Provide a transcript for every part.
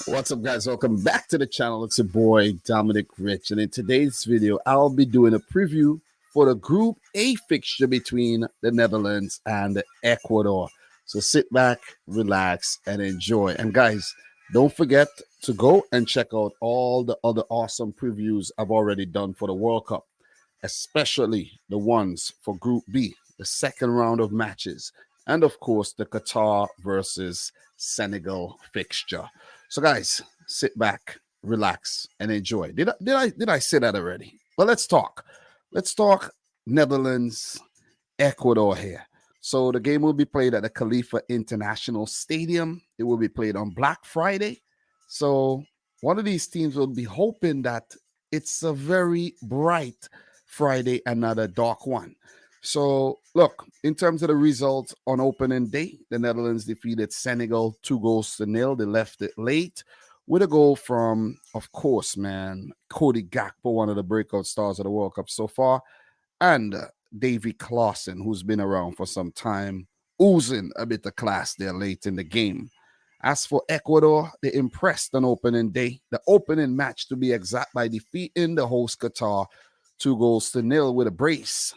What's up, guys? Welcome back to the channel. It's your boy Dominic Rich, and in today's video, I'll be doing a preview for the Group A fixture between the Netherlands and Ecuador. So sit back, relax, and enjoy. And guys, don't forget to go and check out all the other awesome previews I've already done for the World Cup, especially the ones for Group B, the second round of matches, and of course the Qatar versus Senegal fixture. So, guys, sit back, relax, and enjoy. Did I say that already? Well, let's talk. Let's talk Netherlands, Ecuador here. So the game will be played at the Khalifa International Stadium. It will be played on Black Friday. So one of these teams will be hoping that it's a very bright Friday and not a dark one. So, look, in terms of the results on opening day, the Netherlands defeated Senegal 2-0. They left it late with a goal from, of course, man, Cody Gakpo, one of the breakout stars of the World Cup so far, and Davy Klaassen, who's been around for some time, oozing a bit of class there late in the game. As for Ecuador, they impressed on opening day, the opening match to be exact, by defeating the host Qatar 2-0 with a brace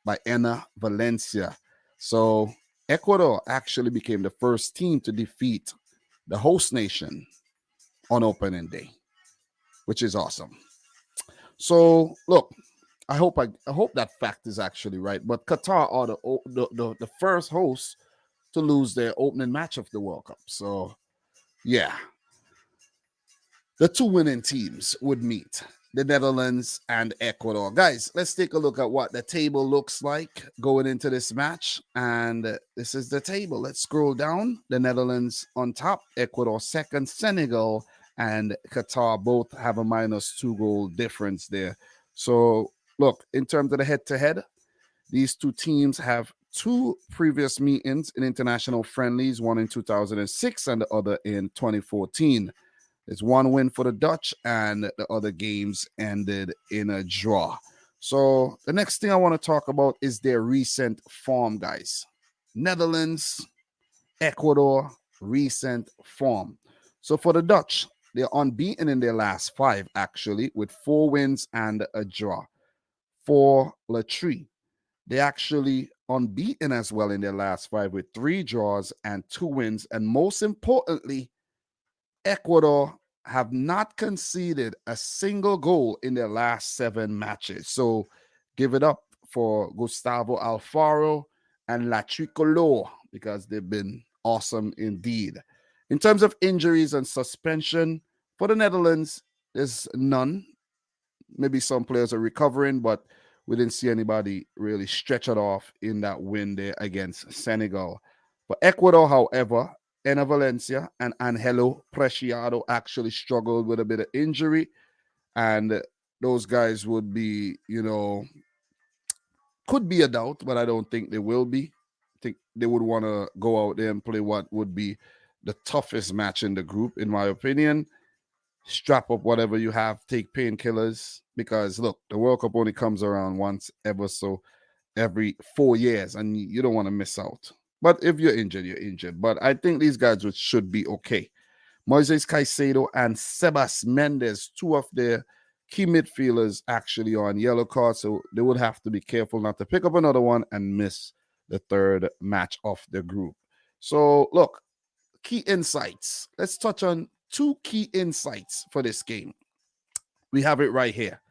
by Enner Valencia. So Ecuador actually became the first team to defeat the host nation on opening day, which is awesome. So look, I hope that fact is actually right. But Qatar are the first hosts to lose their opening match of the World Cup. So yeah, the two winning teams would meet, the Netherlands and Ecuador. Guys, let's take a look at what the table looks like going into this match. And this is the table. Let's scroll down. The Netherlands on top, Ecuador second, Senegal and Qatar both have a -2 goal difference there. So look, in terms of the head-to-head, these two teams have two previous meetings in international friendlies, one in 2006 and the other in 2014. There's one win for the Dutch, and the other games ended in a draw. So the next thing I want to talk about is their recent form, guys. Netherlands, Ecuador, recent form. So for the Dutch, they're unbeaten in their last 5, actually, with 4 wins and a draw. For Latry, they're actually unbeaten as well in their last 5 with 3 draws and 2 wins. And most importantly, Ecuador have not conceded a single goal in their last 7 matches. So give it up for Gustavo Alfaro and La Tricolore, because they've been awesome indeed. In terms of injuries and suspension, for the Netherlands, there's none. Maybe some players are recovering, but we didn't see anybody really stretch it off in that win there against Senegal. For Ecuador, however, Enner Valencia and Angelo Preciado actually struggled with a bit of injury, and those guys would be, could be a doubt, but I don't think they will be. I think they would want to go out there and play what would be the toughest match in the group, in my opinion. Strap up whatever you have, take painkillers, because look, the World Cup only comes around once ever so every 4 years, and you don't want to miss out. But if you're injured, you're injured. But I think these guys should be okay. Moises Caicedo and Sebas Mendes, 2 of their key midfielders, actually are on yellow cards, so they would have to be careful not to pick up another one and miss the 3rd match of the group. So look, key insights. Let's touch on 2 key insights for this game. We have it right here.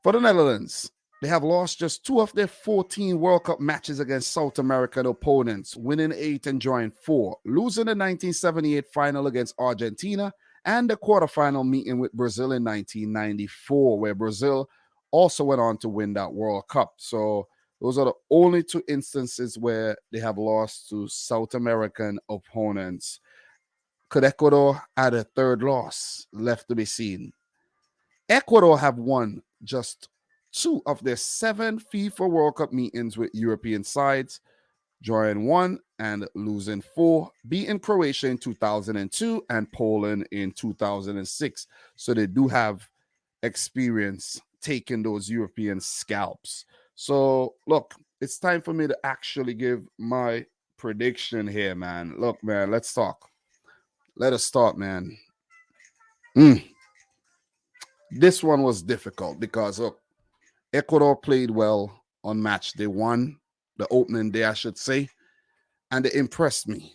For the Netherlands, they have lost just 2 of their 14 World Cup matches against South American opponents, winning 8 and drawing 4, losing the 1978 final against Argentina and the quarterfinal meeting with Brazil in 1994, where Brazil also went on to win that World Cup. So those are the only 2 instances where they have lost to South American opponents. Could Ecuador add a 3rd loss? Left to be seen. Ecuador have won just 2 of their 7 FIFA World Cup meetings with European sides, drawing 1 and losing 4, beating Croatia in 2002 and Poland in 2006. So they do have experience taking those European scalps. So look, it's time for me to actually give my prediction here, man. Look, man, let's talk. Let us start, man. This one was difficult because look, Ecuador played well on match day one, the opening day, I should say, and they impressed me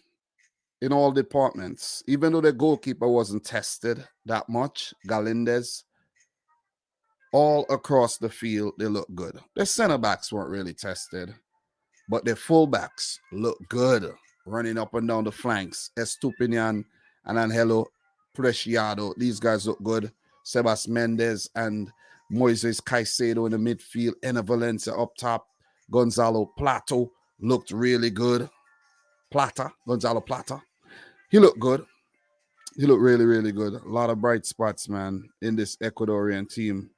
in all departments. Even though the goalkeeper wasn't tested that much, Galindez, all across the field, they look good. Their center backs weren't really tested, but their fullbacks look good, running up and down the flanks. Estupinian and Angelo Preciado, these guys look good. Sebas Mendez and Moises Caicedo in the midfield. Ena Valencia up top. Gonzalo Plato looked really good. Gonzalo Plata. He looked good. He looked really, really good. A lot of bright spots, man, in this Ecuadorian team.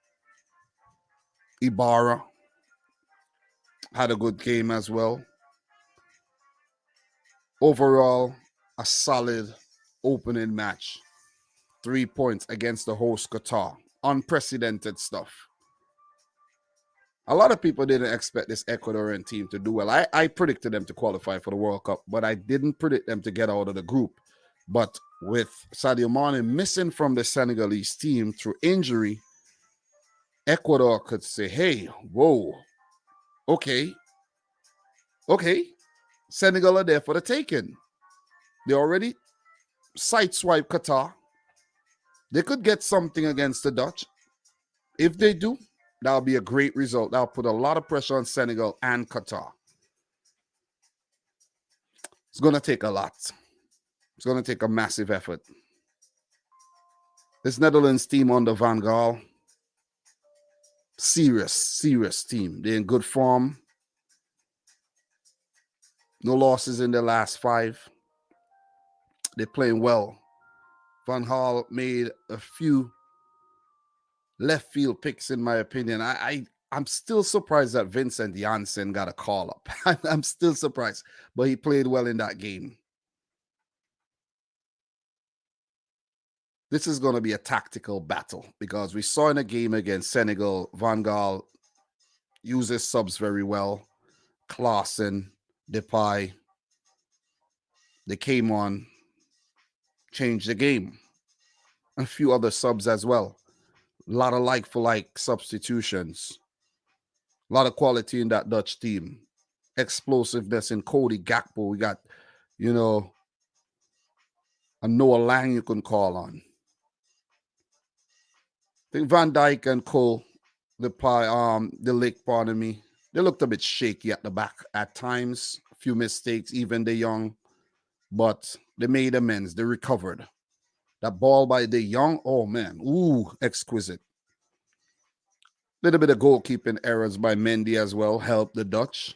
Ibarra had a good game as well. Overall, a solid opening match. 3 points against the host Qatar. Unprecedented stuff. A lot of people didn't expect this Ecuadorian team to do well. I predicted them to qualify for the World Cup, but I didn't predict them to get out of the group. But with Sadio Mane missing from the Senegalese team through injury, Ecuador could say, hey, whoa, okay, Senegal are there for the taking. They already sideswiped Qatar. They could get something against the Dutch. If they do, that'll be a great result. That'll put a lot of pressure on Senegal and Qatar. It's going to take a lot. It's going to take a massive effort. This Netherlands team under Van Gaal, serious team. They're in good form. No losses in their last 5. They're playing well. Van Gaal made a few left field picks, in my opinion. I'm still surprised that Vincent Janssen got a call up. I'm still surprised, but he played well in that game. This is going to be a tactical battle because we saw in a game against Senegal, Van Gaal uses subs very well. Klaassen, Depay, they came on, changed the game. A few other subs as well. A lot of like-for-like substitutions. A lot of quality in that Dutch team. Explosiveness in Cody Gakpo. We got, a Noah Lang you can call on. I think Van Dijk and Cole, the Ligt, pardon me, they looked a bit shaky at the back at times. A few mistakes, even De Jong. But they made amends. They recovered. That ball by De Jong, oh man, exquisite. Little bit of goalkeeping errors by Mendy as well helped the Dutch.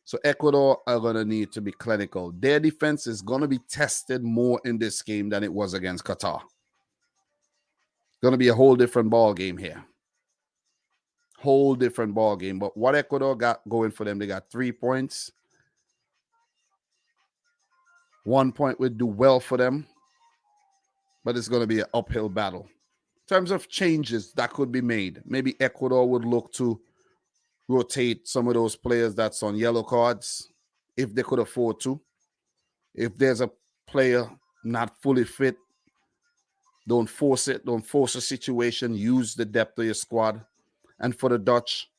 So Ecuador are going to need to be clinical. Their defense is going to be tested more in this game than it was against Qatar. It's going to be a whole different ball game here. Whole different ball game. But what Ecuador got going for them, they got 3 points. 1 point would do well for them, but it's going to be an uphill battle. In terms of changes that could be made, maybe Ecuador would look to rotate some of those players that's on yellow cards if they could afford to. If there's a player not fully fit, don't force it. Don't force a situation. Use the depth of your squad. And for the Dutch,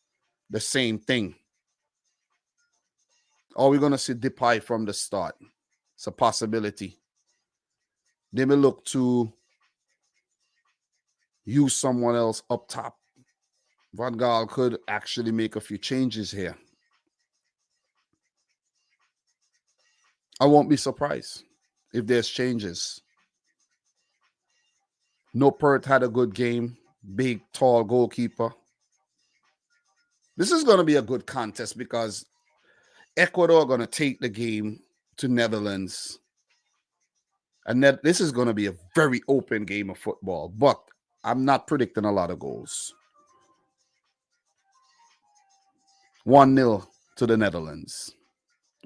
the same thing. Are we going to see Depay from the start? It's a possibility. They may look to use someone else up top. Van Gaal could actually make a few changes here. I won't be surprised if there's changes. Noppert had a good game. Big, tall goalkeeper. This is going to be a good contest because Ecuador are going to take the game to Netherlands. And this is going to be a very open game of football. But I'm not predicting a lot of goals. 1-0 to the Netherlands.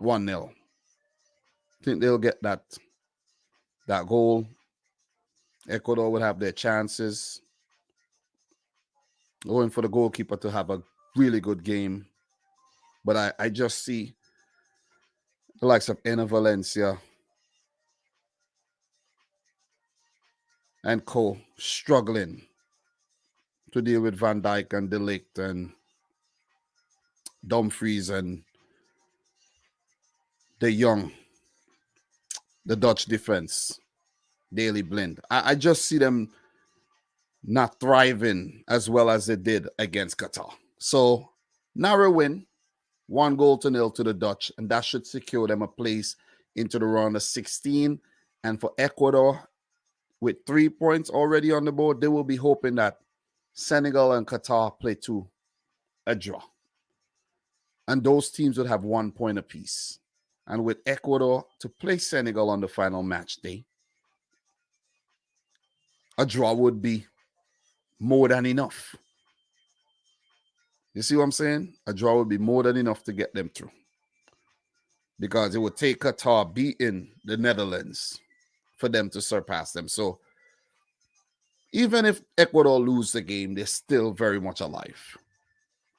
1-0. I think they'll get that goal. Ecuador will have their chances. Going for the goalkeeper to have a really good game. But I just see the likes of Ena Valencia and co struggling to deal with Van Dijk and De Ligt and Dumfries and De Jong, the Dutch defense, Daily Blind. I just see them not thriving as well as they did against Qatar. So, narrow win, 1-0 to the Dutch, and that should secure them a place into the round of 16. And for Ecuador, with 3 points already on the board, they will be hoping that Senegal and Qatar play to a draw. And those teams would have 1 point apiece. And with Ecuador to play Senegal on the final match day, a draw would be more than enough. You see what I'm saying? A draw would be more than enough to get them through. Because it would take Qatar beating the Netherlands for them to surpass them. So even if Ecuador lose the game, they're still very much alive.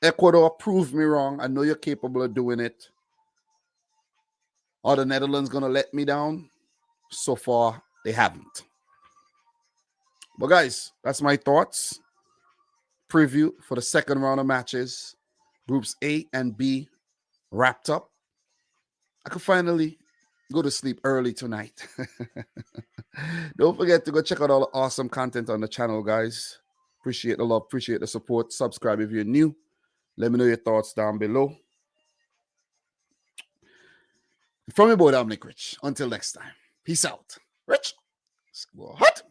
Ecuador, prove me wrong. I know you're capable of doing it. Are the Netherlands going to let me down? So far, they haven't. But guys, that's my thoughts. Preview for the second round of matches. Groups A and B wrapped up. I could finally go to sleep early tonight. Don't forget to go check out all the awesome content on the channel, guys. Appreciate the love, appreciate the support. Subscribe if you're new. Let me know your thoughts down below. From your boy, Dominic Rich. Until next time. Peace out. Rich. Squad.